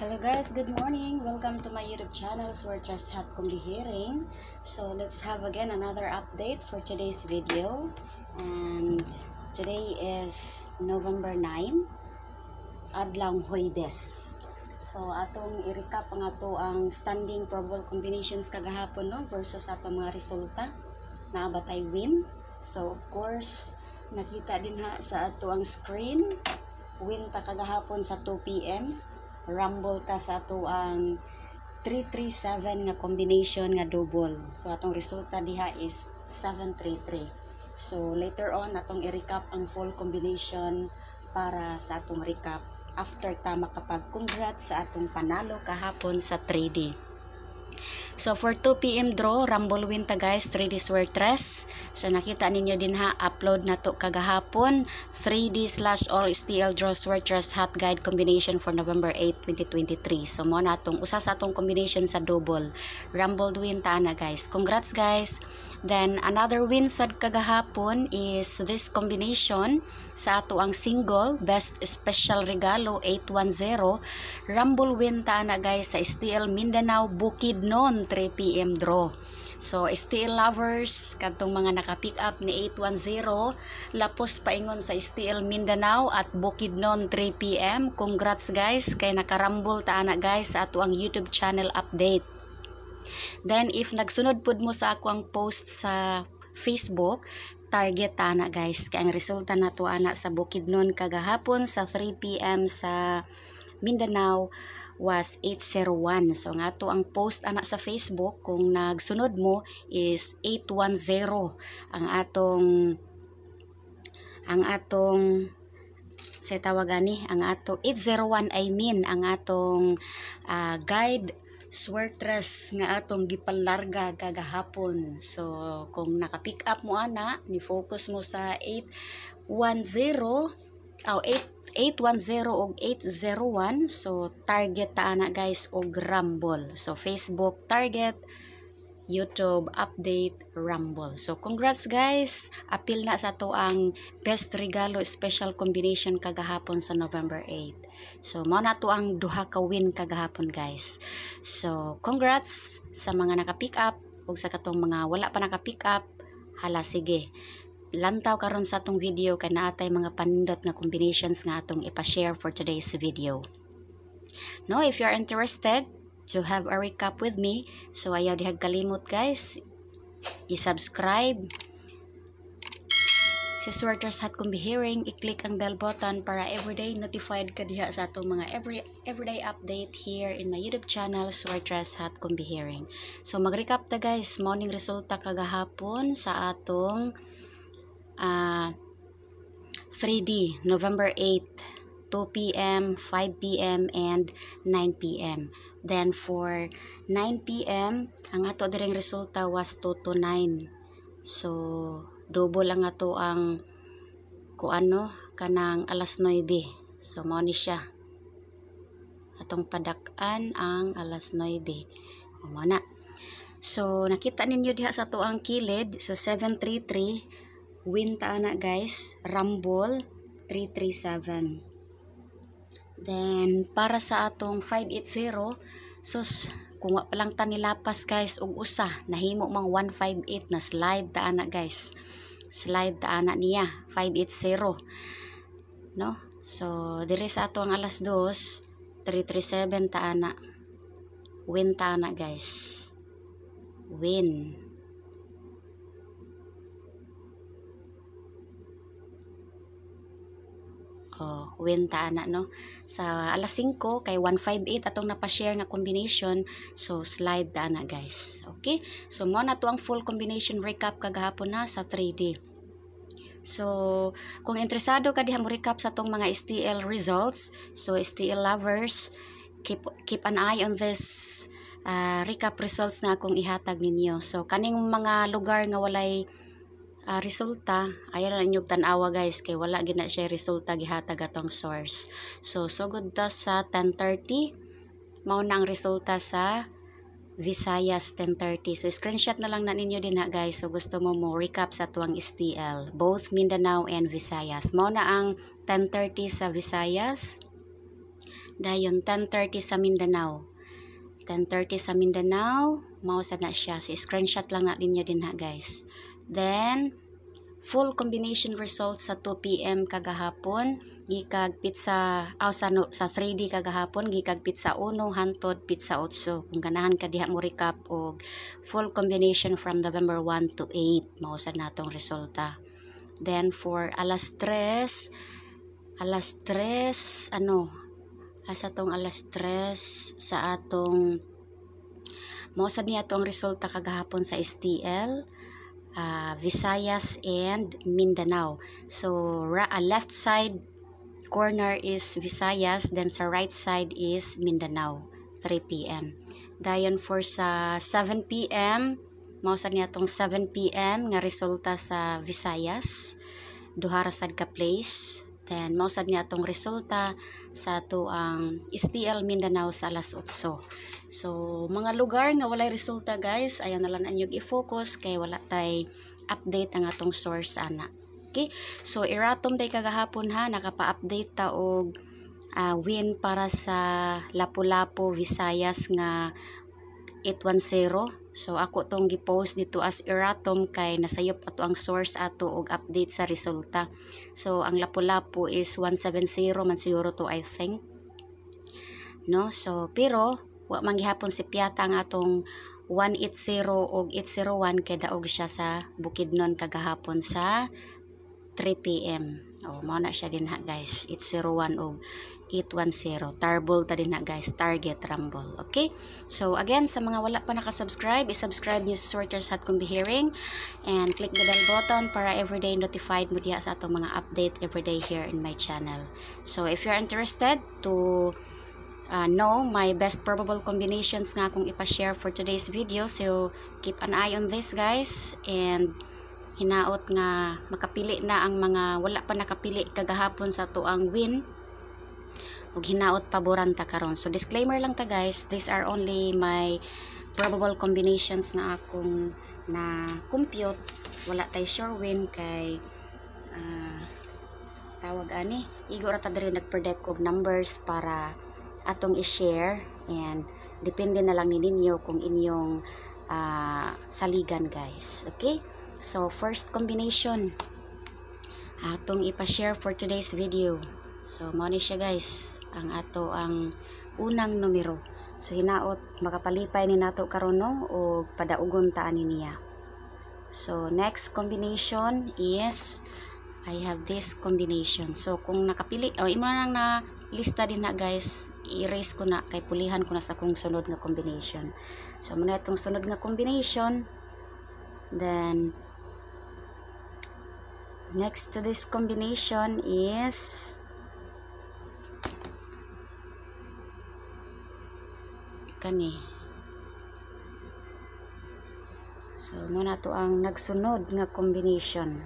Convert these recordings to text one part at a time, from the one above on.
Hello guys, good morning. Welcome to my YouTube channel, Swartras Hat Kumbihiring. So let's have again another update for today's video. And today is November 9, Adlang Huwebes. So atong i-recap ang ato ang standing probable combinations kagahapon no versus ato mga resulta na batay win. So of course, nakita din ha sa ato ang screen. Win ta kagahapon sa 2 PM. Rumble ta sa ato ang 337 nga combination nga double. So atong resulta diha is 733. So later on atong i-recap ang full combination para sa atong recap after ta makapag-congrats sa atong panalo kahapon sa 3D. So for 2 PM draw, rumble win ta guys, 3D Swartras. So nakita ninyo din ha, upload na to kagahapon, 3D/all STL draw Swartras hat guide combination for November 8, 2023. So mo na tong usa sa atong combination sa double. Rumble win ta na guys. Congrats guys. Then another win sad kagahapon is this combination sa ato ang single best special regalo 810. Rumble win ta na guys sa STL Mindanao Bukidnon 3 PM draw. So STL lovers kadtong mga naka-pick up ni 810 lapos paingon sa STL Mindanao at Bukidnon 3 PM. Congrats guys kay nakarambol ta ana guys sa ato ang YouTube channel update. Then if nagsunod pud mo sa ako ang post sa Facebook, target ana guys kay ang resulta nato ana sa Bukidnon kagahapon sa 3 PM sa Mindanao was 801. So nga to ang post ana sa Facebook kung nagsunod mo is 810 ang atong sa tawagani ang ato 801 ang atong guide Swartras nga atong gipalarga kagahapon. So kung naka-pick up mo ana, ni focus mo sa 810 og 801. So target ta ana guys og rumble. So Facebook target, YouTube update, rumble. So congrats guys, apil na sa to ang best regalo special combination kagahapon sa November 8. So mao na to ang duha ka win kagahapon guys. So congrats sa mga naka-pick up ug sa katong mga wala pa naka-pick up. Hala sige, lantaw karon sa atong video kay naatay mga panindot nga combinations nga atong ipa-share for today's video. No, if you're interested to have a recap with me, so ayaw dihag kalimot guys, i-subscribe si Swartras Hat Kumbihiring, i-click ang bell button para everyday notified ka diha sa atong mga everyday update here in my YouTube channel Swartras Hat Kumbihiring. So mag-recap ta guys, morning resulta kagahapon sa atong 3D November 8, 2 PM, 5 PM, and 9 PM. Then for 9 PM, ang ato direng resulta was 2 to 9. So, double lang ato ang kuano kanang alas 9. So, mao ni siya. Atong padak-an ang alas 9. Mao na. So, nakita ninyo diha sa ato ang kilid. So, 733. Win ta na guys. Rumble 337. Then para sa atong 580, sus kung wa pa lang ta nilapas guys og usa, nahimo mang 158 na slide ta ana guys. Slide ta ana niya 580. No? So dire sa atong alas 2, 337 ta ana. Win ta ana guys. Win. Win ta ana no sa alas 5 kay 158 atong napa-share nga combination, so slide ta ana guys. Okay, so mo na to ang full combination recap kagahapon na sa 3D. So kung interesado ka diha mo recap sa tong mga STL results, so STL lovers, keep an eye on this recap results na akong ihatag ninyo. So kaning mga lugar nga walay resulta, ayaw na inyong tanawa guys kay wala gina siya resulta gihatag atong source. So sugod ta sa 10:30, mao na ang resulta sa Visayas 10:30. So screenshot na lang na ninyo din ha guys. So gusto mo recap sa tuwang STL, both Mindanao and Visayas. Mao na ang 10:30 sa Visayas, Dayon 10:30 sa Mindanao. 10:30 sa Mindanao, mao sad na siya. Si screenshot lang na ninyo din ha guys. Then full combination results sa 2 PM kagahapon, gikag pizza sa 3D kagahapon, gikag pizza 1 hantod pizza 8. Kung ganahan ka diha mo recap og full combination from November 1 to 8, mao sad natong resulta. Then for alas 3 sa atong mao sad niya atong resulta kagahapon sa STL, Visayas and Mindanao. So left side corner is Visayas, then sa right side is Mindanao, 3 PM. Dayon for sa 7 PM, mao sad niya atong 7 PM nga resulta sa Visayas, duha ra sad ka place. Then mao sad niya atong resulta sa ato ang STL Mindanao sa alas 8. So mga lugar nga walay resulta guys, ayaw na lang anyog i-focus kay wala tay update ang atong source ana. Okay? So iratom day kagahapon ha, nakapa-update ta og win para sa Lapu-Lapu Visayas nga 810. So ako tong gi-post dito as iratom kay nasayop ato ang source ato og update sa resulta. So ang Lapu-Lapu is 170 man siguro to I think. No, so pero wa man gihapon si piyata ang atong 180 og 801 kay daog siya sa Bukidnon kagahapon sa 3 PM. Mao na siya din ha guys, 801 og 810. Tarbol ta din na guys, target rumble. Okay? So again, sa mga wala pa nakasubscribe, i-subscribe niyo sa Sortress Hat Kombi Hearing and click the bell button para everyday notified mo diha sa atong mga update everyday here in my channel. So if you're interested to know my best probable combinations nga akong ipa-share for today's video, so keep an eye on this guys, and hinaot nga makapili na ang mga wala pa nakapili kagahapon sa tuang win ug hinaot paboran ta karon. So disclaimer lang ta guys, these are only my probable combinations nga akong na compute, wala tay sure win kay tawag ani igo ra ta diri nagpredict og numbers para atong i-share, and depende na lang ninyo kung inyong saligan guys. Okay, so first combination atong ipa-share for today's video. So mao ni siya guys, ang ato ang unang numero. So hinaot makapalipay ni nato karon no o padaugon ta ani niya. So next combination is I have this combination. So kung nakapili imo nang na lista din na guys, i-erase ko na kay pulihan ko na sa kung sunod nga combination. So muna itong sunod nga combination. Then next to this combination is kani. So muna to ang nagsunod nga combination.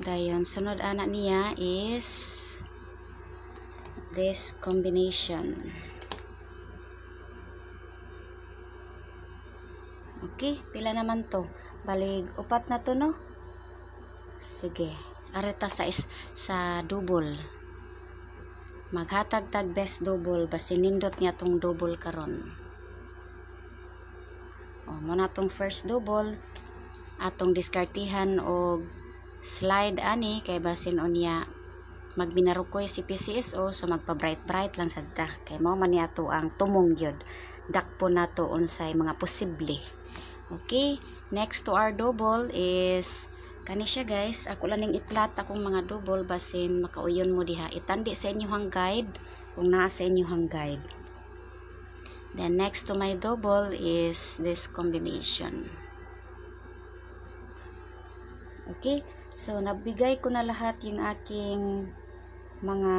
Dayon sunod ana niya is this combination. Okay, pila naman to? Balig upat na to no? Sige, areta sa double. Maghatag tag best double basin nindot niya tong double karon. Muna tong first double atong diskartihan og slide ani kay basin unya magbinarukoy si PCSO, so magpa bright lang sad ta kay mao man niya to ang tumong gyud dakpo nato unsay mga posible. Okay, next to our double is kani siya guys. Ako lang ning i-plot akong mga double basin makauyon mo diha, itandi sa inyohang guide kung naa sa inyohang guide. Then next to my double is this combination. Okay, so nabigay ko na lahat yung aking mga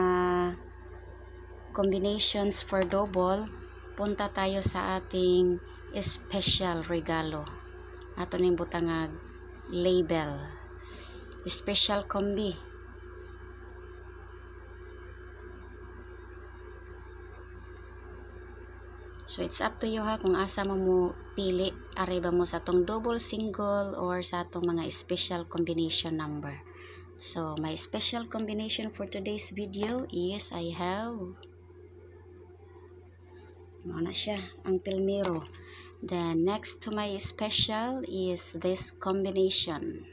combinations for double. Punta tayo sa ating special regalo. Ato ning butangag label. Special combi. So it's up to you ha kung asa mo pili, arriba mo sa tong double, single or sa tong mga special combination number. So my special combination for today's video is I have ano siya, ang Pilmero. Then next to my special is this combination.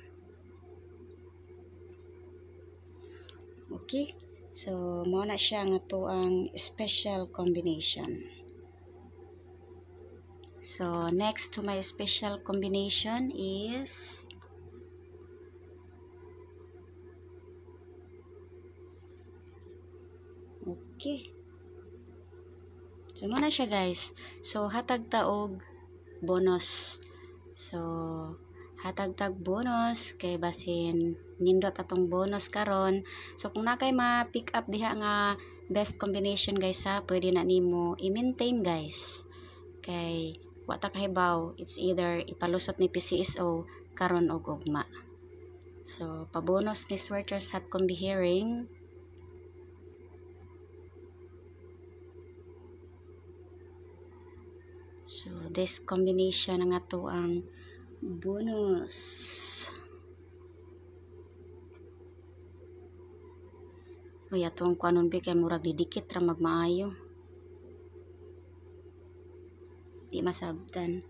Okay, so mao na siya nga to ang special combination. So next to my special combination is okay. So mao na siya guys. So hatag taog bonus. So hatag tag bonus kay basin nindot atong bonus karon. So kung na kay ma-pick up diha nga best combination guys ha, pwede na nimo i-maintain guys. Kay wa ta kahibaw, it's either ipalusot ni PCSO karon og ugma. So pabonus ni Swertres Hot Combi Herring. So this combination nga to ang bonus. Uy, atong kuanon bi kay murag didikit ra magmaayo. Di masabtan.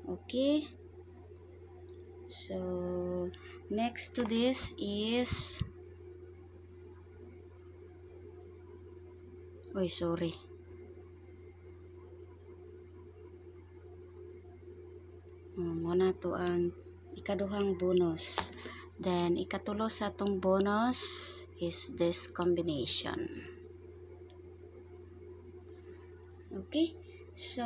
Okay. So next to this is sorry. Muna to ang ikaduhang bonus. Then ikatulo sa atong bonus is this combination. Okay. So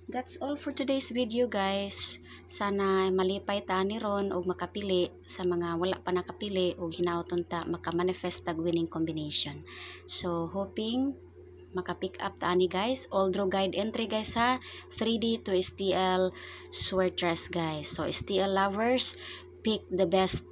that's all for today's video guys. Sana malipay ta ni ron og makapili sa mga wala pa nakapili og hinaoton ta maka-manifest tag winning combination. So hoping maka-pick up ta ani guys. All draw guide entry guys ha. 3D to STL Swertres guys. So STL lovers, pick the best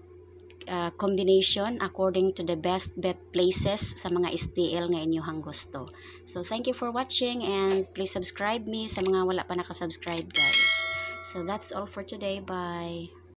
combination according to the best bet places sa mga STL nga inyong gusto. So thank you for watching and please subscribe me sa mga wala pa nakasubscribe guys. So that's all for today. Bye.